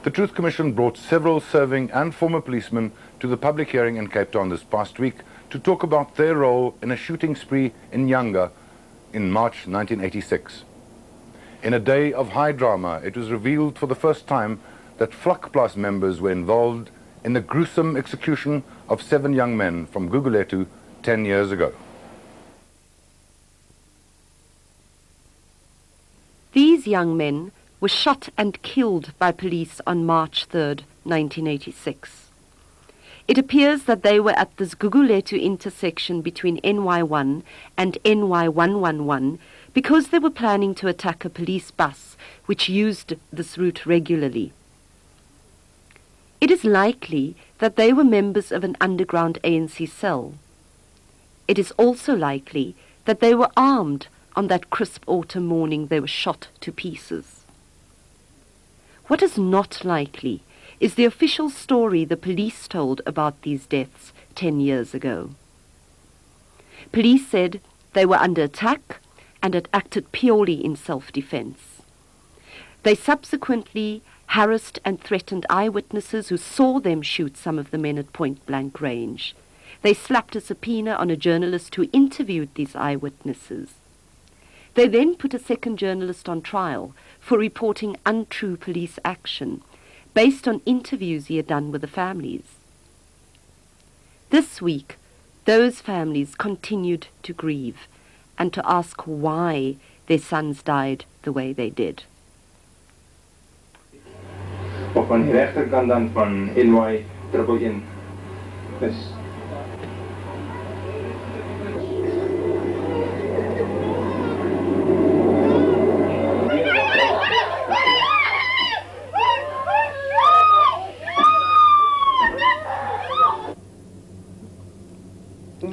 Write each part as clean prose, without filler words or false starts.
The Truth Commission brought several serving and former policemen to the public hearing in Cape Town this past week to talk about their role in a shooting spree in Nyanga in March 1986. In a day of high drama, it was revealed for the first time that Vlakplaas members were involved in the gruesome execution of 7 young men from Gugulethu 10 years ago. These young men were shot and killed by police on March 3rd, 1986. It appears that they were at this Gugulethu intersection between NY1 and NY111 because they were planning to attack a police bus which used this route regularly. It is likely that they were members of an underground ANC cell. It is also likely that they were armed on that crisp autumn morning they were shot to pieces. What is not likely is the official story the police told about these deaths 10 years ago. Police said they were under attack and had acted purely in self-defense. They subsequently harassed and threatened eyewitnesses who saw them shoot some of the men at point-blank range. They slapped a subpoena on a journalist who interviewed these eyewitnesses. They then put a second journalist on trial for reporting untrue police action based on interviews he had done with the families. This week, those families continued to grieve and to ask why their sons died the way they did. Op aan die regterkant dan van NY 111 is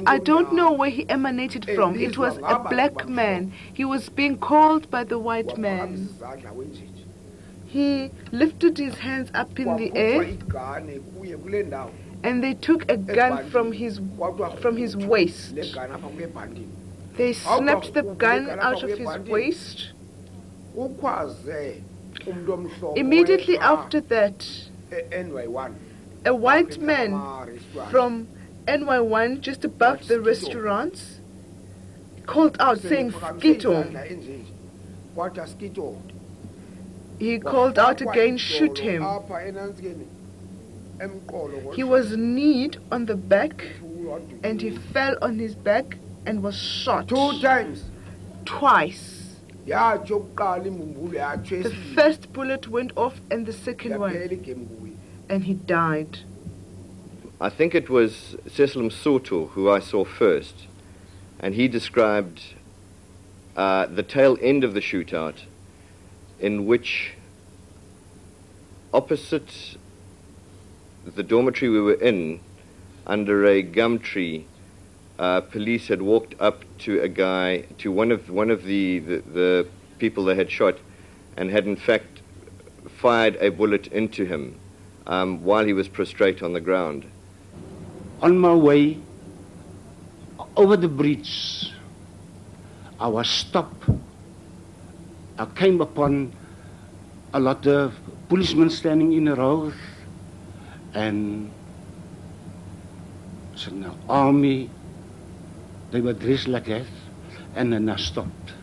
I don't know where he emanated from. It was a black man. He was being called by the white man. He lifted his hands up in the air and they took a gun from his waist. They snapped the gun out of his waist. Immediately after that, a white man from NY1, just above the restaurants, called out saying Skito. He called out again, shoot him. He was kneed on the back and he fell on his back and was shot. 2 times. Twice. The first bullet went off and the second one. And he died. I think it was Cecil Msoto who I saw first, and he described the tail end of the shootout, in which opposite the dormitory we were in, under a gum tree, police had walked up to a guy, to one of the people they had shot, and had in fact fired a bullet into him while he was prostrate on the ground. On my way over the bridge, I was stopped. I came upon a lot of policemen standing in a row, and it's an army. They were dressed like that, and then I stopped.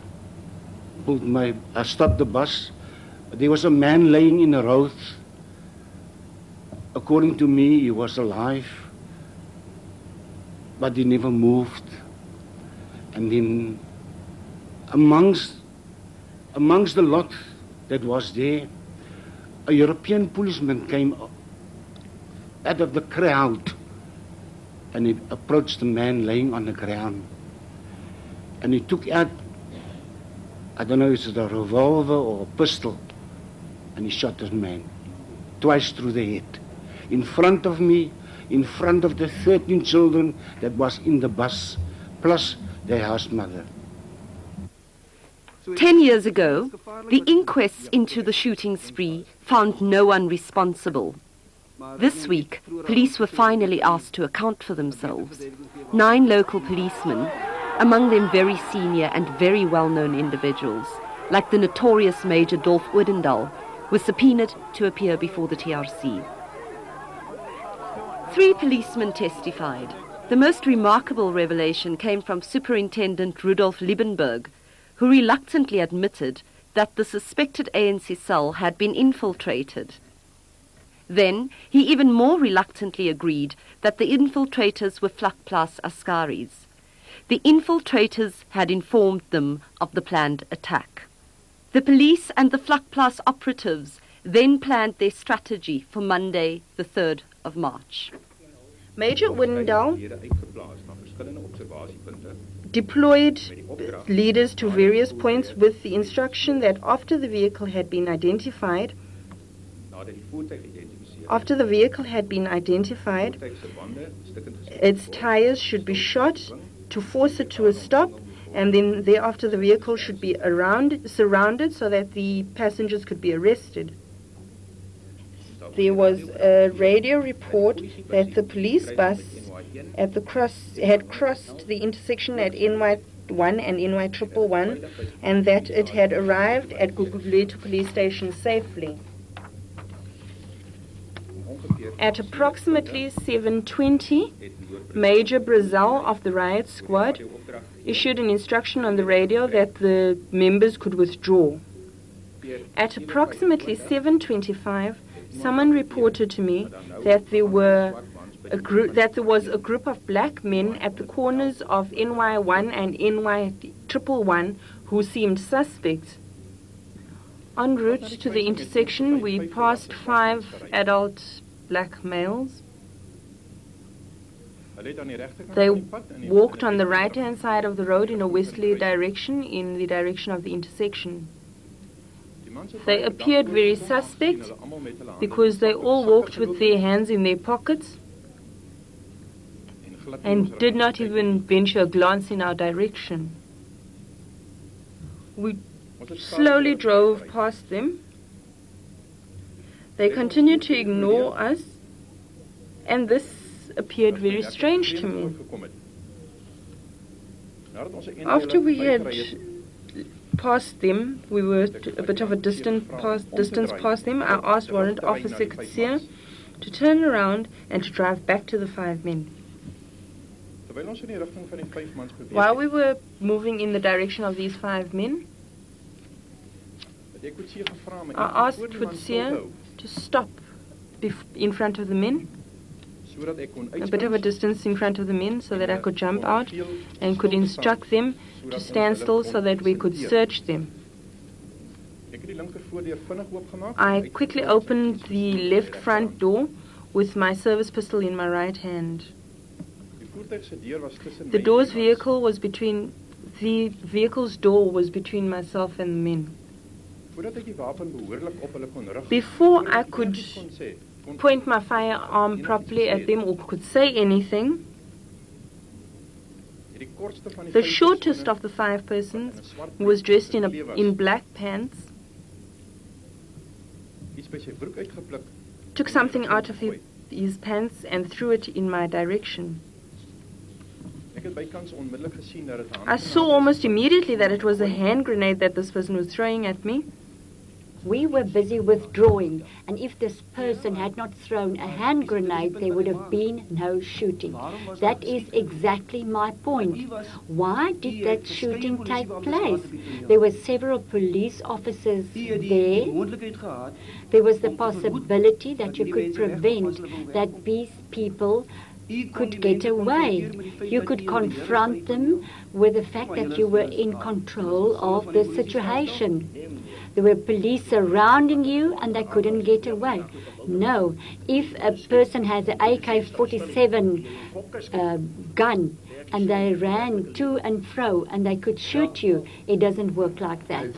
I stopped the bus. There was a man laying in the road. According to me, he was alive, but he never moved. And then amongst the lot that was there, a European policeman came out of the crowd and he approached the man laying on the ground. And he took out, I don't know if it's a revolver or a pistol, and he shot the man twice through the head. In front of me, in front of the 13 children that was in the bus, plus their house mother. 10 years ago, the inquests into the shooting spree found no one responsible. This week, police were finally asked to account for themselves. 9 local policemen, among them very senior and very well-known individuals, like the notorious Major Dolf Oudendal, was subpoenaed to appear before the TRC. 3 policemen testified. The most remarkable revelation came from Superintendent Rudolf Liebenberg, who reluctantly admitted that the suspected ANC cell had been infiltrated. Then he even more reluctantly agreed that the infiltrators were Vlakplaas Askaris. The infiltrators had informed them of the planned attack. The police and the Vlakplaas operatives then planned their strategy for Monday, the 3rd of March. Major Windel deployed leaders to various points with the instruction that after the vehicle had been identified, its tires should be shot to force it to a stop, and then thereafter the vehicle should be surrounded so that the passengers could be arrested. There was a radio report that the police bus had crossed the intersection at NY1 and NY111 and that it had arrived at Gugulethu police station safely. At approximately 7:20, Major Brazil of the riot squad issued an instruction on the radio that the members could withdraw. At approximately 7:25, someone reported to me that there was a group of black men at the corners of NY1 and NY111 who seemed suspect. En route to the intersection, we passed 5 adult black males. They walked on the right-hand side of the road in a westerly direction, in the direction of the intersection. They appeared very suspect because they all walked with their hands in their pockets and did not even venture a glance in our direction. We slowly drove past them. They continued to ignore us, and this appeared very strange to me. After we had passed them, we were a bit of a distance past them, I asked Warrant Officer Kutsia to turn around and to drive back to the 5 men. While we were moving in the direction of these 5 men, I asked Kutsia to stop in front of the men, a bit of a distance in front of the men, so that I could jump out and could instruct them to stand still so that we could search them. I quickly opened the left front door with my service pistol in my right hand. The vehicle's door was between myself and the men. Before I could point my firearm properly at them or could say anything, the shortest of the 5 persons, who was dressed in black pants, took something out of his pants and threw it in my direction. I saw almost immediately that it was a hand grenade that this person was throwing at me. We were busy withdrawing, and if this person had not thrown a hand grenade, there would have been no shooting. That is exactly my point. Why did that shooting take place? There were several police officers there. There was the possibility that you could prevent that these people could get away. You could confront them with the fact that you were in control of the situation. There were police surrounding you and they couldn't get away. No, if a person has an AK-47 gun and they ran to and fro and they could shoot you, it doesn't work like that.